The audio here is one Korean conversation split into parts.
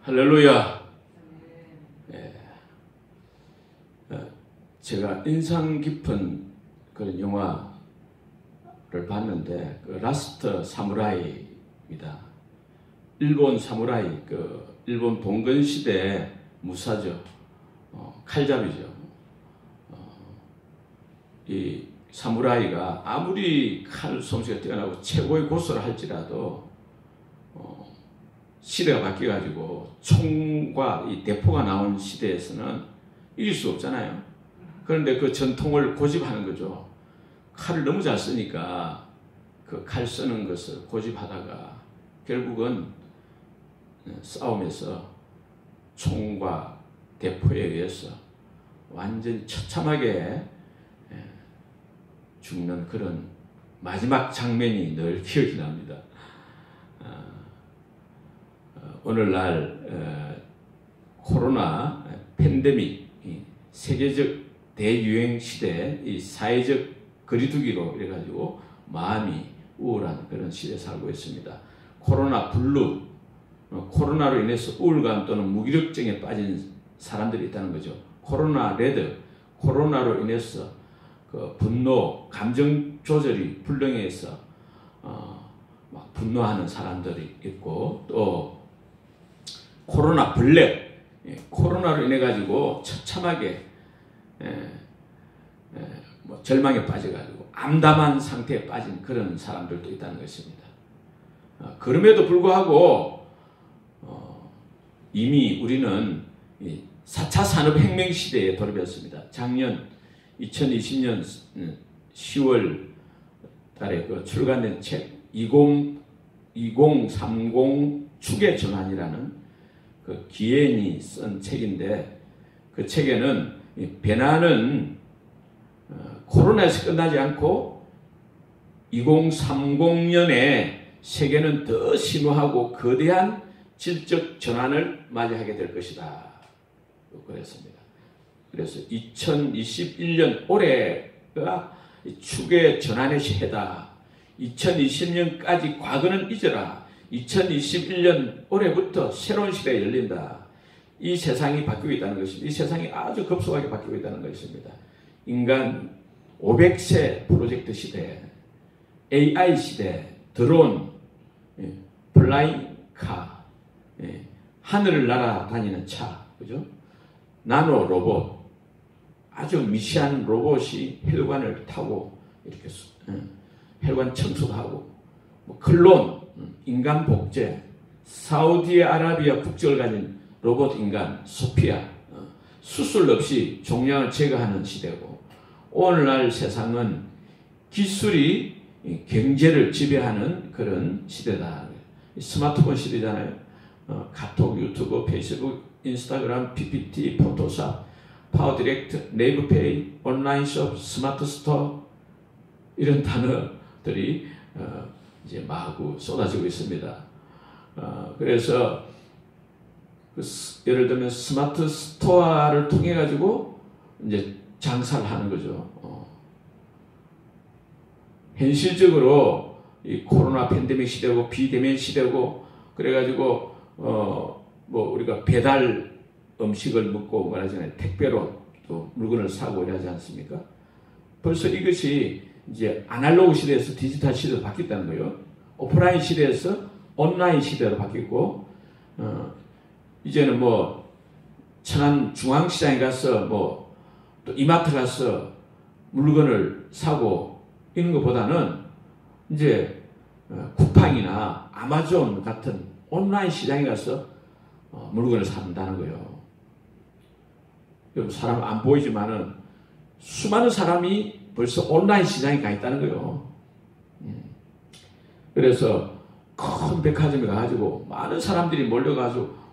할렐루야. 예. 제가 인상 깊은 그런 영화를 봤는데 그 라스트 사무라이입니다. 일본 사무라이, 일본 봉건 시대 무사죠. 칼잡이죠. 이 사무라이가 아무리 칼 솜씨가 뛰어나고 최고의 고수를 할지라도 시대가 바뀌어가지고 총과 이 대포가 나온 시대에서는 이길 수 없잖아요. 그런데 그 전통을 고집하는 거죠. 칼을 너무 잘 쓰니까 그 칼 쓰는 것을 고집하다가 결국은 싸움에서 총과 대포에 의해서 완전히 처참하게 죽는 그런 마지막 장면이 늘 기억이 납니다. 오늘날 코로나 팬데믹, 세계적 대유행 시대, 이 사회적 거리두기로 이래가지고 마음이 우울한 그런 시대에 살고 있습니다. 코로나 블루, 코로나로 인해서 우울감 또는 무기력증에 빠진 사람들이 있다는 거죠. 코로나 레드, 코로나로 인해서 그 분노, 감정 조절이 불능해서 막 분노하는 사람들이 있고, 또 코로나 블랙, 코로나로 인해 가지고 처참하게 뭐 절망에 빠져가지고 암담한 상태에 빠진 그런 사람들도 있다는 것입니다. 그럼에도 불구하고 이미 우리는 4차 산업혁명 시대에 돌입했습니다. 작년 2020년 10월 달에 출간된 책 2030 축의 전환이라는 그 기엔이 쓴 책인데, 그 책에는 배나는 코로나에서 끝나지 않고 2030년에 세계는 더 심오하고 거대한 질적 전환을 맞이하게 될 것이다. 그랬습니다. 그래서 2021년 올해가 축의 전환의 시해다. 2020년까지 과거는 잊어라. 2021년 올해부터 새로운 시대가 열린다. 이 세상이 바뀌고 있다는 것입니다. 이 세상이 아주 급속하게 바뀌고 있다는 것입니다. 인간 500세 프로젝트 시대, AI 시대, 드론, 플라잉 카, 하늘을 날아다니는 차, 그죠? 나노 로봇, 아주 미시한 로봇이 혈관을 타고 이렇게 혈관 청소하고, 뭐 클론, 인간 복제, 사우디아라비아 국적을 가진 로봇 인간 소피아, 수술 없이 종양을 제거하는 시대고, 오늘날 세상은 기술이 경제를 지배하는 그런 시대다. 스마트폰 시대잖아요. 카톡, 유튜브, 페이스북, 인스타그램, PPT, 포토샵, 파워디렉트, 네이버페이, 온라인숍, 스마트 스토어, 이런 단어들이 이제 마구 쏟아지고 있습니다. 그래서 예를 들면 스마트 스토어를 통해 가지고 이제 장사를 하는 거죠. 현실적으로 이 코로나 팬데믹 시대고 비대면 시대고, 그래가지고 뭐 우리가 배달 음식을 먹고 말하잖아요. 택배로 또 물건을 사고 이러지 않습니까? 벌써 이것이 이제 아날로그 시대에서 디지털 시대로 바뀌었다는 거예요. 오프라인 시대에서 온라인 시대로 바뀌었고, 이제는 뭐 천안 중앙시장에 가서 뭐 또 이마트 가서 물건을 사고 이런 것보다는 이제 쿠팡이나 아마존 같은 온라인 시장에 가서 물건을 산다는 거예요. 여러분, 사람 안 보이지만은 수많은 사람이 벌써 온라인 시장에 가 있다는 거예요. 그래서 큰 백화점에 가가지고 많은 사람들이 몰려가지고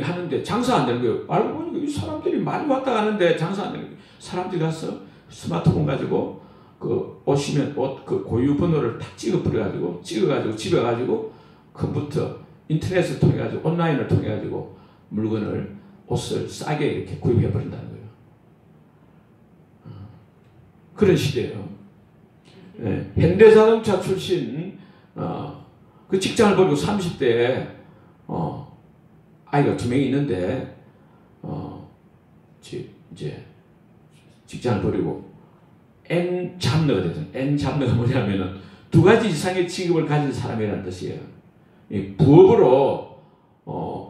하는데 장사 안 되는 거예요. 알고 보니까 이 사람들이 많이 왔다 가는데 장사 안 되는 거예요. 사람들이 가서 스마트폰 가지고 그 오시면 옷 그 고유 번호를 탁 찍어가지고 집에 가지고 컴퓨터 인터넷을 통해 가지고 온라인을 통해 가지고 물건을, 옷을 싸게 이렇게 구입해 버린다는 거예요. 그런 시대예요. 네. 현대자동차 출신 그 직장을 버리고 30대에 아이가 2명이 있는데 이제 직장을 버리고 N 잡너가 되죠. N 잡너가 뭐냐면은 2가지 이상의 직업을 가진 사람이라는 뜻이에요. 부업으로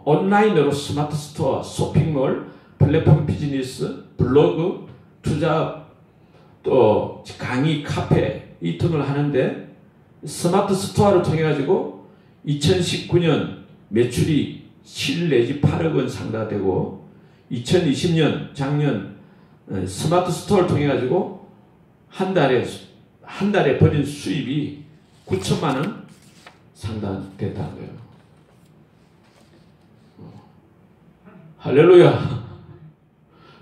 온라인으로 스마트 스토어, 쇼핑몰, 플랫폼 비즈니스, 블로그, 투자, 또 강의, 카페 이 등을 하는데 스마트 스토어를 통해 가지고 2019년 매출이 7 내지 8억 원 상대가 되고 2020년 작년 스마트 스토어를 통해 가지고 한 달에 벌인 수입이 9천만 원 상당됐다는 거예요. 할렐루야.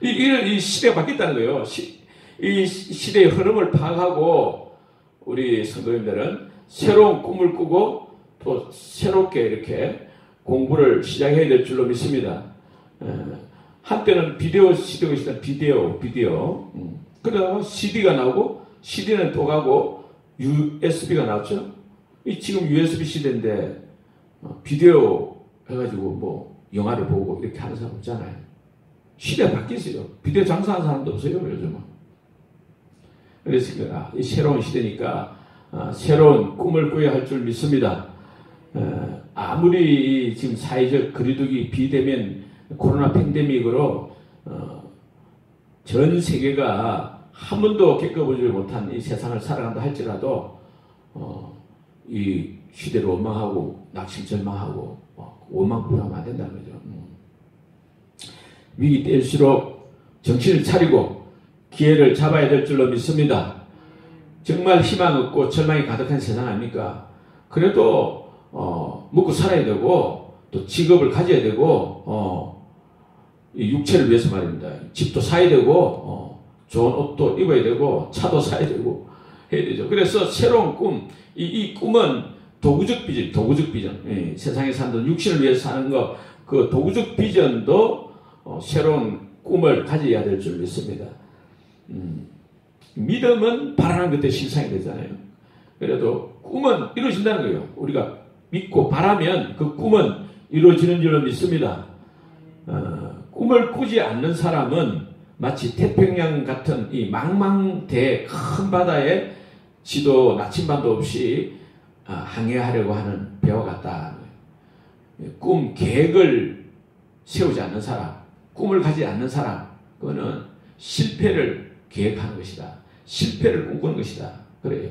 이 시대가 바뀌었다는 거예요. 이 시대의 흐름을 파악하고 우리 성도님들은 새로운 꿈을 꾸고 또 새롭게 이렇게 공부를 시작해야 될 줄로 믿습니다. 한때는 비디오 시대가 있었던 비디오. 그러다가 CD가 나오고 CD는 또 가고 USB가 나왔죠. 지금 USB 시대인데 비디오 해가지고 뭐 영화를 보고 이렇게 하는 사람 없잖아요. 시대가 바뀌었어요. 비디오 장사하는 사람도 없어요 요즘은. 그래서 이 새로운 시대니까 새로운 꿈을 꾸어야 할 줄 믿습니다. 아무리 지금 사회적 거리두기 비대면 코로나 팬데믹으로 전 세계가 한 번도 겪어보지 못한 이 세상을 살아간다 할지라도 이 시대를 원망하고 낙심절망하고 원망불하면 안 된다는 거죠. 위기 때일수록 정신을 차리고 기회를 잡아야 될 줄로 믿습니다. 정말 희망 없고 절망이 가득한 세상 아닙니까? 그래도 먹고 살아야 되고 또 직업을 가져야 되고 이 육체를 위해서 말입니다. 집도 사야 되고 좋은 옷도 입어야 되고 차도 사야 되고 해야 되죠. 그래서 새로운 꿈, 이 꿈은 도구적 비전. 예, 세상에 사는 육신을 위해서 사는 거, 그 도구적 비전도 새로운 꿈을 가져야 될 줄 믿습니다. 믿음은 바라는 것들 실상이 되잖아요. 그래도 꿈은 이루어진다는 거예요. 우리가 믿고 바라면 그 꿈은 이루어지는 줄로 믿습니다. 꿈을 꾸지 않는 사람은 마치 태평양 같은 이 망망대해 큰 바다에 지도 나침반도 없이 항해하려고 하는 배와 같다. 꿈 계획을 세우지 않는 사람, 꿈을 가지 않는 사람, 그거는 실패를 계획하는 것이다. 실패를 꿈꾸는 것이다. 그래요.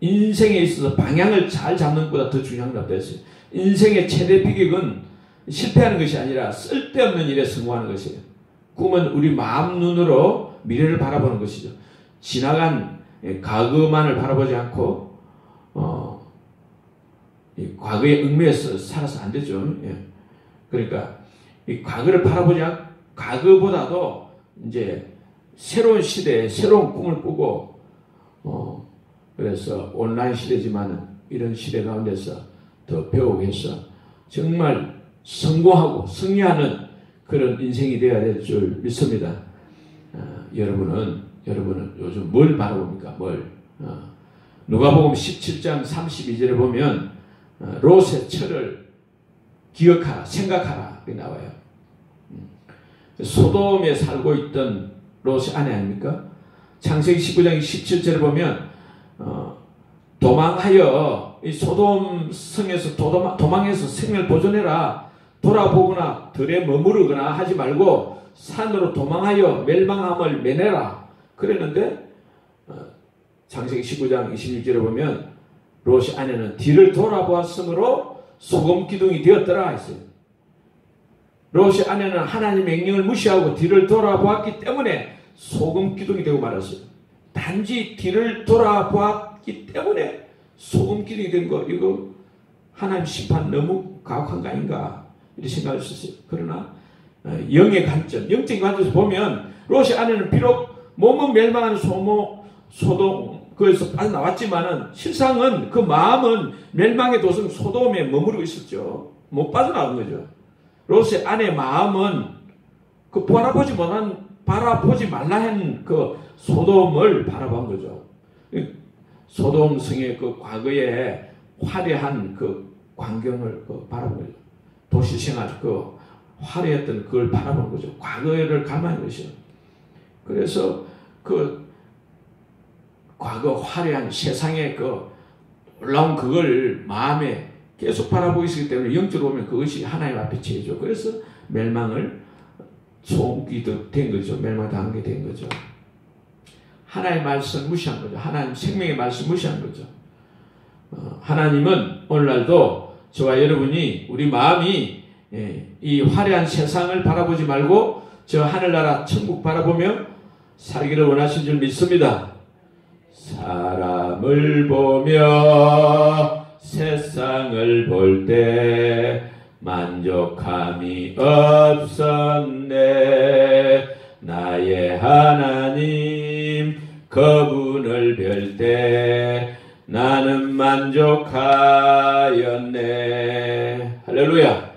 인생에 있어서 방향을 잘 잡는 것보다 더 중요한 건 없어요. 인생의 최대 비극은 실패하는 것이 아니라 쓸데없는 일에 성공하는 것이에요. 꿈은 우리 마음 눈으로 미래를 바라보는 것이죠. 지나간 과거만을 바라보지 않고 과거에 얽매여서 살아서 안 되죠. 그러니까 이 과거를 바라보지 않고 과거보다도 이제 새로운 시대에 새로운 꿈을 꾸고 그래서 온라인 시대지만 이런 시대 가운데서 더 배우고 해서 정말 성공하고 승리하는 그런 인생이 되어야 될 줄 믿습니다. 여러분은 요즘 뭘 바라봅니까? 누가복음 17장 32절에 보면 롯의 철을 기억하라, 생각하라 이렇게 나와요. 소돔에 살고 있던 롯의 아내 아닙니까? 창세기 19장 17절에 보면 도망하여 이 소돔 성에서 도망해서 생명을 보존해라. 돌아보거나 들에 머무르거나 하지 말고 산으로 도망하여 멸망함을 면해라. 그랬는데 창세기 19장 26절에 보면 롯의 아내는 뒤를 돌아보았으므로 소금 기둥이 되었더라 했어요. 롯의 아내는 하나님의 명령을 무시하고 뒤를 돌아보았기 때문에 소금 기둥이 되고 말았어요. 단지 뒤를 돌아보았기 때문에 소금 기둥이 된 거, 이거 하나님 심판 너무 가혹한 거 아닌가 이렇게 생각할 수 있어요. 그러나 영의 관점, 영적인 관점에서 보면 롯의 아내는 비록 몸은 멸망하는 소돔 그에서 빠져나왔지만은 실상은 그 마음은 멸망의 도성 소돔에 머무르고 있었죠. 못 빠져나온 거죠. 롯의 아내의 마음은 그 바라보지 말라 한 그 소돔을 바라본 거죠. 소돔 성의 그 과거의 화려한 그 광경을 바라본 거죠. 도시 생활, 그 화려했던 그걸 바라보는 거죠. 과거를 감안하는 것이요. 그래서 그 과거 화려한 세상의 그 놀라운 그걸 마음에 계속 바라보고 있기 때문에 영적으로 보면 그것이 하나님 앞에 죄죠. 그래서 멸망을 속이 된 거죠. 멸망당한 게 된 거죠. 하나님의 말씀 무시한 거죠. 하나님 생명의 말씀 무시한 거죠. 하나님은 오늘날도 저와 여러분이 우리 마음이 이 화려한 세상을 바라보지 말고 저 하늘나라 천국 바라보며 살기를 원하신 줄 믿습니다. 사람을 보며 세상을 볼 때 만족함이 없었네. 나의 하나님 그분을 뵐 때 나는 만족하였네. 할렐루야.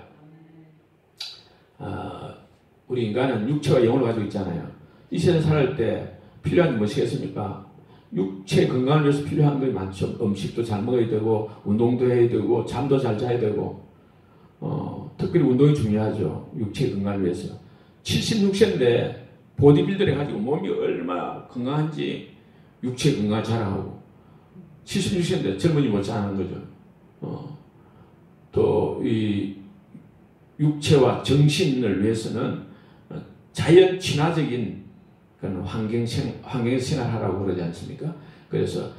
우리 인간은 육체와 영을 가지고 있잖아요. 이 세상 살을 때 필요한 게 무엇이겠습니까? 육체 건강을 위해서 필요한 것이 많죠. 음식도 잘 먹어야 되고 운동도 해야 되고 잠도 잘 자야 되고 특별히 운동이 중요하죠. 육체 건강을 위해서. 76세인데 보디빌더 해가지고 몸이 얼마나 건강한지 육체 건강 자랑하고 76세인데 젊은이 못지않은 거죠. 또 이 육체와 정신을 위해서는 자연 친화적인 그런 환경 생활하라고 그러지 않습니까? 그래서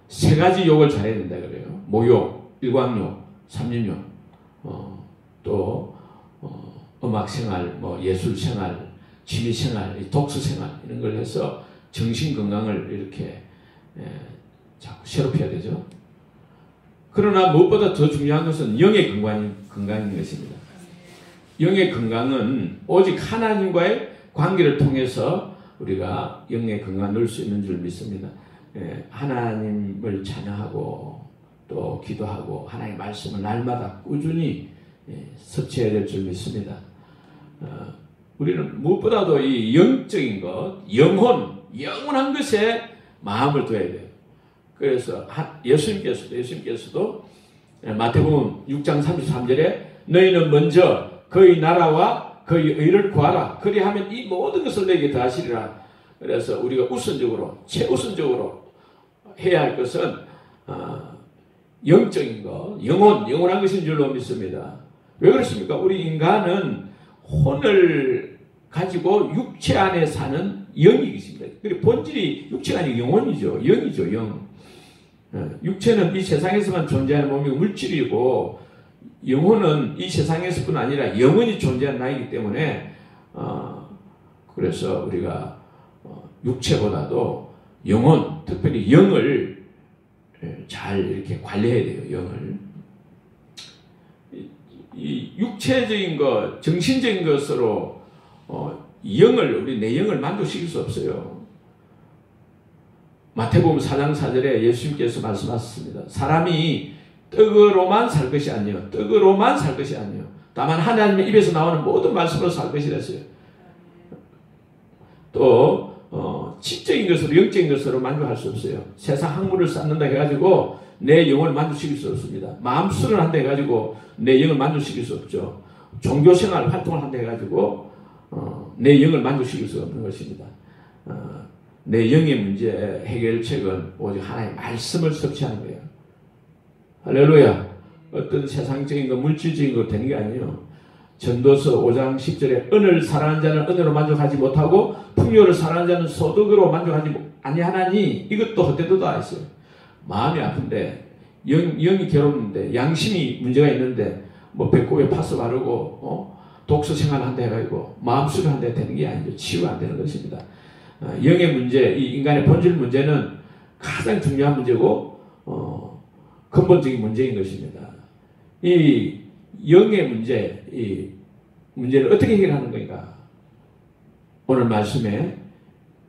세 가지 욕을 잘해야 된다 그래요. 모욕, 일광욕, 삼륜욕, 또 음악 생활, 뭐 예술 생활, 취미 생활, 독서 생활 이런 걸 해서 정신 건강을 이렇게 자꾸 새롭혀야 되죠. 그러나 무엇보다 더 중요한 것은 영의 건강인 것입니다. 영의 건강은 오직 하나님과의 관계를 통해서 우리가 영의 건강을 누릴 수 있는 줄 믿습니다. 하나님을 찬양하고 또 기도하고 하나님의 말씀을 날마다 꾸준히 섭취해야 될 줄 믿습니다. 우리는 무엇보다도 이 영적인 것, 영원한 것에 마음을 둬야 돼요. 그래서 예수님께서도 마태복음 6장 33절에 너희는 먼저 그의 나라와 그의 의를 구하라. 그리하면 이 모든 것을 너에게 더하시리라. 그래서 우리가 최우선적으로 해야 할 것은 영적인 것, 영원한 것인 줄로 믿습니다. 왜 그렇습니까? 우리 인간은 혼을 가지고 육체 안에 사는 영이 있습니다. 그리고 본질이 육체가 아니고 영혼이죠. 영이죠, 영. 육체는 이 세상에서만 존재하는 몸이고 물질이고 영혼은 이 세상에서뿐 아니라 영원히 존재하는 나이기 때문에 그래서 우리가 육체보다도 영혼, 특별히 영을 잘 이렇게 관리해야 돼요. 영을. 이 육체적인 것, 정신적인 것으로 우리 내 영을 만족시킬 수 없어요. 마태복음 4장 4절에 예수님께서 말씀하셨습니다. 사람이 떡으로만 살 것이 아니요. 떡으로만 살 것이 아니요. 다만 하나님의 입에서 나오는 모든 말씀으로 살 것이라 했어요. 또 지적인 것으로 영적인 것으로 만족할 수 없어요. 세상 학문을 쌓는다 해가지고 내 영을 만족시킬 수 없습니다. 마음술을 한다 해가지고 내 영을 만족시킬 수 없죠. 종교생활 활동을 한다 해가지고 내 영을 만족시킬 수 없는 것입니다. 내 영의 문제 해결책은 오직 하나님의 말씀을 섭취하는 거예요. 할렐루야. 어떤 세상적인 거, 물질적인 거 되는 게 아니에요. 전도서 5장 10절에 은을 사랑하는 자는 은으로 만족하지 못하고 풍요를 사랑하는 자는 소득으로 만족하지 아니하나니 이것도 헛되도다 했어요. 마음이 아픈데 영이 괴롭는데 양심이 문제가 있는데 뭐 배꼽에 파스 바르고 독서 생활을 한다 해가지고 마음술을 한다 되는 게 아니죠. 치유가 안 되는 것입니다. 영의 문제, 이 인간의 본질 문제는 가장 중요한 문제고 근본적인 문제인 것입니다. 이 영의 문제, 이 문제를 어떻게 해결하는 건가? 오늘 말씀에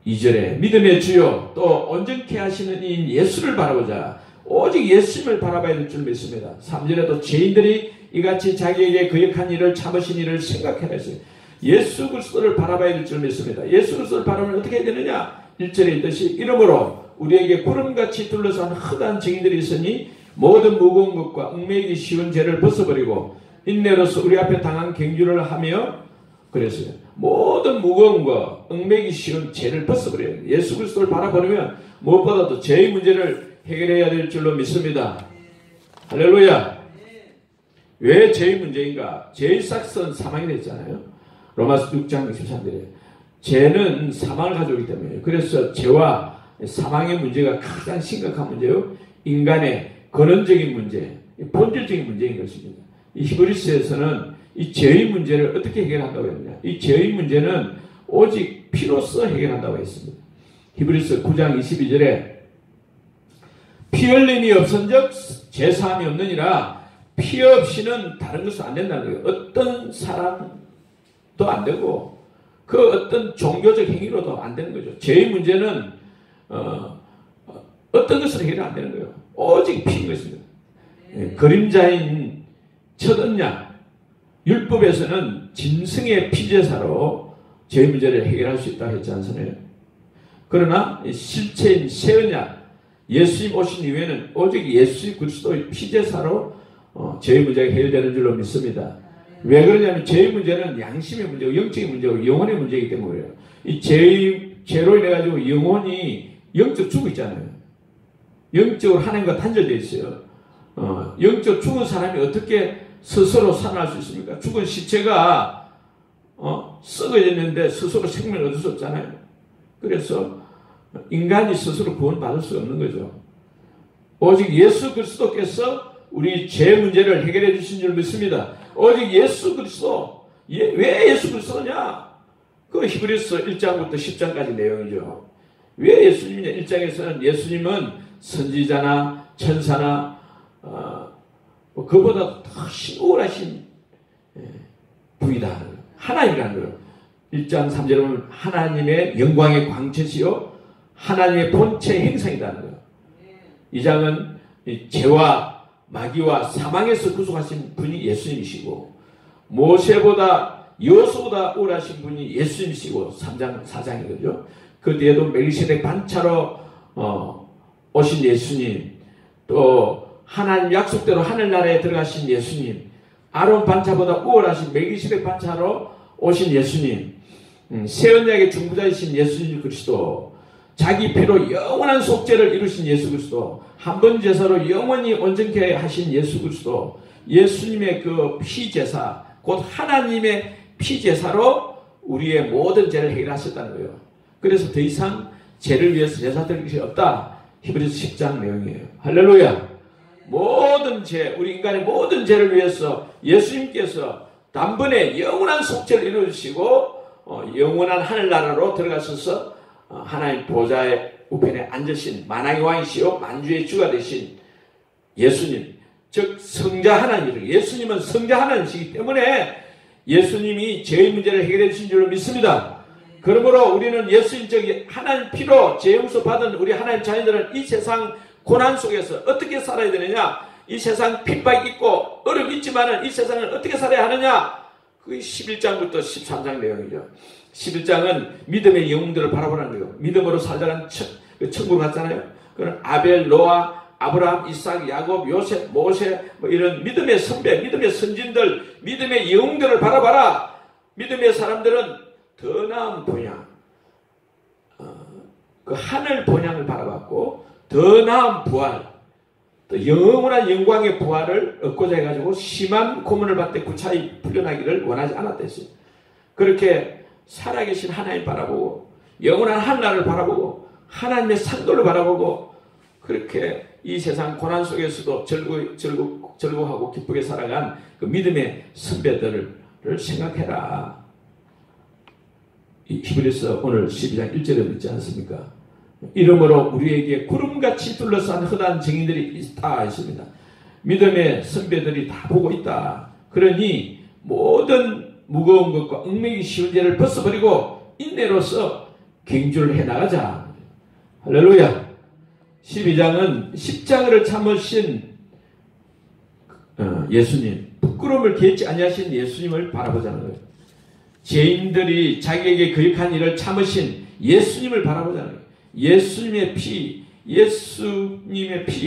2절에 믿음의 주요 또 온전케 하시는 이인 예수를 바라보자. 오직 예수님을 바라봐야 될 줄 믿습니다. 3절에도 죄인들이 이같이 자기에게 거역한 일을 참으신 일을 생각해라 했어요. 예수 그리스도를 바라봐야 될 줄 믿습니다. 예수 그리스도를 바라보면 어떻게 해야 되느냐? 1절에 있듯이 이러므로 우리에게 구름같이 둘러싼 흑한 증인들이 있으니 모든 무거운 것과 얽매이기 쉬운 죄를 벗어버리고 인내로서 우리 앞에 당한 경주를 하며 그랬어요. 모든 무거운 거, 얽매기 쉬운 죄를 벗어버려요. 예수 그리스도를 바라보면 무엇보다도 죄의 문제를 해결해야 될 줄로 믿습니다. 할렐루야. 왜 죄의 문제인가? 죄의 싹은 사망이 됐잖아요. 로마서 6장 23절에 죄는 사망을 가져오기 때문에, 그래서 죄와 사망의 문제가 가장 심각한 문제요. 인간의 근원적인 문제, 본질적인 문제인 것입니다. 이 히브리서에서는 이 죄의 문제를 어떻게 해결한다고 했느냐? 이 죄의 문제는 오직 피로써 해결한다고 했습니다. 히브리서 9장 22절에 피 흘림이 없은즉 죄사함이 없느니라. 피 없이는 다른 것은 안 된다는 거예요. 어떤 사람도 안 되고 그 어떤 종교적 행위로도 안 되는 거죠. 죄의 문제는 어떤 것으로 해결 안 되는 거예요. 오직 피인 것입니다. 그림자인 첫 언약, 율법에서는 짐승의 피제사로 죄의 문제를 해결할 수 있다고 했지 않습니까? 그러나 실체인 새 언약, 예수님 오신 이후에는 오직 예수 그리스도의 피제사로 죄의 문제가 해결되는 줄로 믿습니다. 왜 그러냐면 죄의 문제는 양심의 문제고 영적인 문제고 영혼의 문제이기 때문에 그래요. 이 죄로 인해 가지고 영혼이 영적 죽어 있잖아요. 영적으로 하나님과 단절되어 있어요. 영적 죽은 사람이 어떻게 스스로 살아날 수 있습니까? 죽은 시체가 썩어졌는데 스스로 생명을 얻을 수 없잖아요. 그래서 인간이 스스로 구원받을 수 없는 거죠. 오직 예수 그리스도께서 우리 죄 문제를 해결해 주신 줄 믿습니다. 오직 예수 그리스도. 왜 예수 그리스도냐? 그 히브리서 1장부터 10장까지 내용이죠. 왜 예수님이냐? 1장에서는 예수님은 선지자나 천사나 그보다 더 신우월하신 분이다. 하나님이라는 거예요. 1장 3절에 보면 하나님의 영광의 광채시요 하나님의 본체 행상이라는 거예요. 2장은 죄와 마귀와 사망에서 구속하신 분이 예수님이시고 모세보다 여호수아보다 우월하신 분이 예수님이시고 3장 4장이거든요. 그 뒤에도 멜기세덱 반차로 오신 예수님, 또 하나님 약속대로 하늘나라에 들어가신 예수님, 아론 반차보다 우월하신 멜기세덱 반차로 오신 예수님, 새 언약의 중보자이신 예수님 그리스도, 자기 피로 영원한 속죄를 이루신 예수 그리스도, 한 번 제사로 영원히 온전케 하신 예수 그리스도, 예수님의 그 피제사, 곧 하나님의 피제사로 우리의 모든 죄를 해결하셨다는 거예요. 그래서 더 이상 죄를 위해서 제사 드릴 것이 없다. 히브리서 10장 내용이에요. 할렐루야. 모든 죄, 우리 인간의 모든 죄를 위해서 예수님께서 단번에 영원한 속죄를 이루시고 영원한 하늘나라로 들어가셔서 하나님 보좌의 우편에 앉으신 만왕의 왕이시요 만주의 주가 되신 예수님, 즉 성자 하나님, 예수님은 성자 하나님이시기 때문에 예수님이 죄의 문제를 해결해 주신 줄로 믿습니다. 그러므로 우리는 예수님 즉 하나님 피로 죄 용서 받은 우리 하나님 자녀들은 이 세상 고난 속에서 어떻게 살아야 되느냐, 이 세상 핍박이 있고 어려움이 있지만은 이 세상을 어떻게 살아야 하느냐, 그게 11장부터 13장 내용이죠. 11장은 믿음의 영웅들을 바라보라는 거예요. 믿음으로 살자는 천국을 갔잖아요. 그런 아벨, 노아, 아브라함, 이삭, 야곱, 요셉, 모세, 뭐 이런 믿음의 선배, 믿음의 선진들, 믿음의 영웅들을 바라봐라. 믿음의 사람들은 더 나은 본향, 그 하늘 본향을 바라봤고 더 나은 부활, 또 영원한 영광의 부활을 얻고자 해가지고 심한 고문을 받되 구차히 풀려나기를 원하지 않았다 했어요. 그렇게 살아계신 하나님 바라보고 영원한 하늘나라를 바라보고 하나님의 산도를 바라보고 그렇게 이 세상 고난 속에서도 즐거워하고 기쁘게 살아간 그 믿음의 선배들을 생각해라. 이 히브리서 오늘 12장 1절에 있지 않습니까? 이러므로 우리에게 구름같이 둘러싼 허다한 증인들이 있다 했습니다. 믿음의 선배들이 다 보고 있다. 그러니 모든 무거운 것과 얽매기 쉬운 죄를 벗어버리고 인내로서 경주를 해나가자. 할렐루야. 12장은 십자가를 참으신 예수님, 부끄러움을 개치 아니하신 예수님을 바라보자는 거예요. 죄인들이 자기에게 거역한 일을 참으신 예수님을 바라보자는 거예요. 예수님의 피,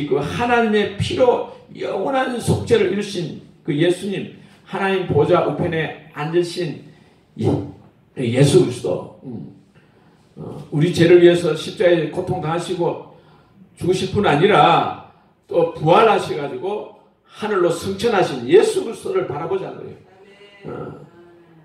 그 하나님의 피로 영원한 속죄를 이루신 그 예수님, 하나님 보좌 우편에 앉으신 예수 그리스도, 우리 죄를 위해서 십자가에 고통당하시고 죽으실 뿐 아니라 또 부활하셔가지고 하늘로 승천하신 예수 그리스도를 바라보자는 거예요.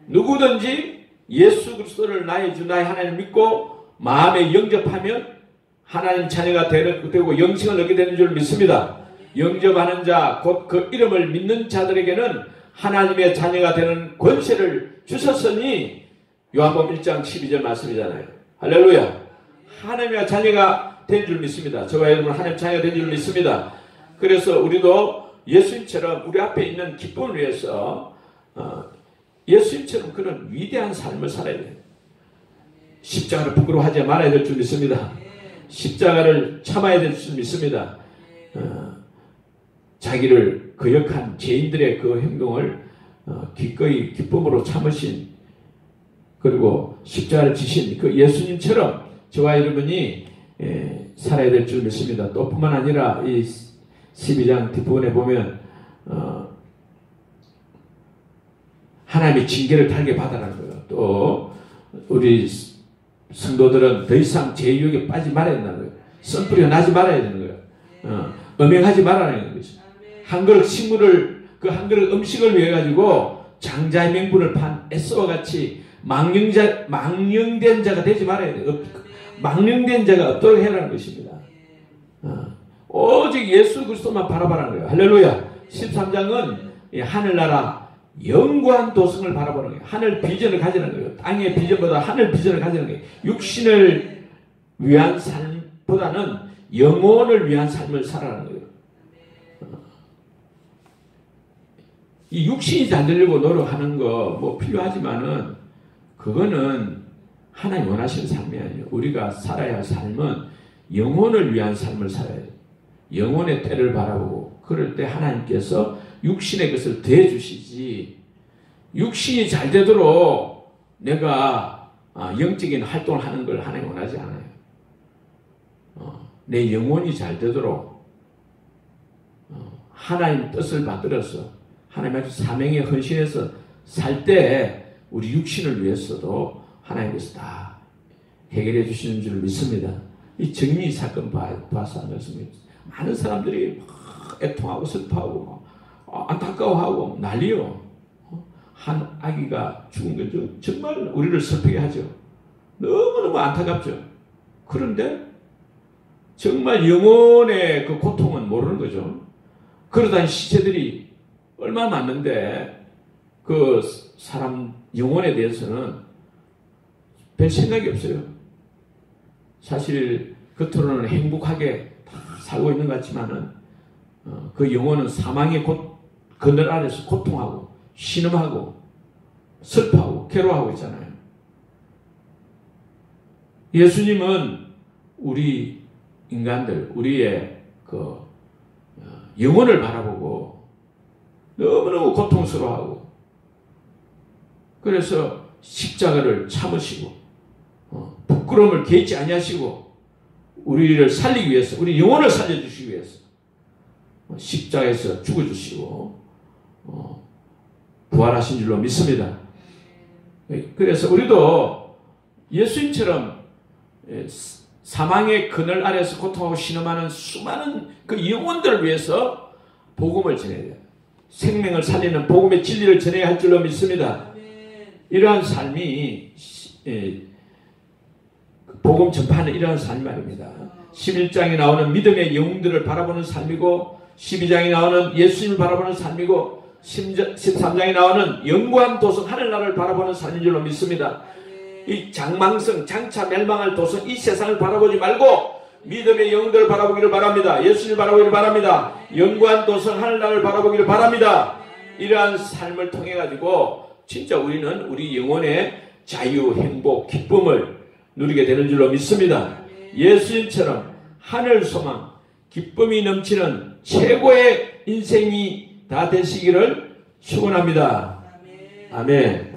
누구든지 예수 그리스도를 나의 주 나의 하나님을 믿고 마음에 영접하면 하나님 자녀가 되고 영생을 얻게 되는 줄 믿습니다. 영접하는 자, 곧 그 이름을 믿는 자들에게는 하나님의 자녀가 되는 권세를 주셨으니 요한복음 1장 12절 말씀이잖아요. 할렐루야. 하나님의 자녀가 된 줄 믿습니다. 저와 여러분 하나님 자녀가 된 줄 믿습니다. 그래서 우리도 예수님처럼 우리 앞에 있는 기쁨을 위해서 예수님처럼 그런 위대한 삶을 살아야 돼요. 십자가를 부끄러워하지 말아야 될 줄 믿습니다. 십자가를 참아야 될 줄 믿습니다. 자기를 거역한 죄인들의 그 행동을 기꺼이 기쁨으로 참으신, 그리고 십자가를 지신 그 예수님처럼 저와 여러분이 살아야 될 줄 믿습니다. 또 뿐만 아니라 이 12장 뒷부분에 보면 하나님의 징계를 달게 받아라는 거예요. 또 우리 성도들은 더 이상 제 유혹에 빠지지 말아야 된다는 거예요. 썬뿌리가 나지 말아야 되는 거예요. 음행하지 말아야 되는 거죠. 한 그릇 식물을, 그 한 그릇 음식을 위해 가지고 장자의 명분을 판 에서와 같이 망령된 자가 되지 말아야 돼요. 망령된 자가 없도록 해라는 것입니다. 오직 예수 그리스도만 바라보라는 거예요. 할렐루야. 13장은 하늘나라 영구한 도성을 바라보는 거예요. 하늘 비전을 가지는 거예요. 땅의 비전보다 하늘 비전을 가지는 거예요. 육신을 위한 삶보다는 영혼을 위한 삶을 살아가는 거예요. 이 육신이 잘 되려고 노력하는 거 뭐 필요하지만은 그거는 하나님 원하시는 삶이 아니에요. 우리가 살아야 할 삶은 영혼을 위한 삶을 살아야 돼요. 영혼의 때를 바라보고 그럴 때 하나님께서 육신의 것을 더해주시지, 육신이 잘 되도록 내가 영적인 활동을 하는 걸 하나님 원하지 않아요. 내 영혼이 잘 되도록 하나님 뜻을 받들어서 하나님의 사명에 헌신해서 살 때 우리 육신을 위해서도 하나님께서 다 해결해 주시는 줄 믿습니다. 이 정리 사건 봐서 하는 것입니다. 많은 사람들이 막 애통하고 슬퍼하고 안타까워하고 난리요. 한 아기가 죽은 건 정말 우리를 슬프게 하죠. 너무너무 안타깝죠. 그런데 정말 영혼의 그 고통은 모르는 거죠. 그러다 시체들이 얼마나 많은데 그 사람 영혼에 대해서는 별 생각이 없어요. 사실 겉으로는 행복하게 다 살고 있는 것 같지만은 그 영혼은 사망의 그늘 아래서 고통하고 신음하고 슬퍼하고 괴로워하고 있잖아요. 예수님은 우리 인간들, 우리의 그 영혼을 바라보고 너무너무 고통스러워하고, 그래서 십자가를 참으시고 부끄러움을 개의치 아니하시고 우리를 살리기 위해서, 우리 영혼을 살려주시기 위해서 십자가에서 죽어주시고 부활하신 줄로 믿습니다. 그래서 우리도 예수님처럼 사망의 그늘 아래서 고통하고 신음하는 수많은 그 영혼들을 위해서 복음을 전해야 돼요. 생명을 살리는 복음의 진리를 전해야 할 줄로 믿습니다. 이러한 삶이 복음 전파는 이러한 삶이 말입니다. 11장에 나오는 믿음의 영웅들을 바라보는 삶이고, 12장에 나오는 예수님을 바라보는 삶이고, 13장에 나오는 영구한 도성 하늘나라를 바라보는 삶인 줄로 믿습니다. 이 장망성, 장차 멸망할 도성, 이 세상을 바라보지 말고 믿음의 영웅들을 바라보기를 바랍니다. 예수님을 바라보기를 바랍니다. 영구한 도성 하늘나라를 바라보기를 바랍니다. 이러한 삶을 통해 가지고 진짜 우리는 우리 영혼의 자유, 행복, 기쁨을 누리게 되는 줄로 믿습니다. 예수님처럼 하늘 소망, 기쁨이 넘치는 최고의 인생이 다 되시기를 축원합니다. 아멘.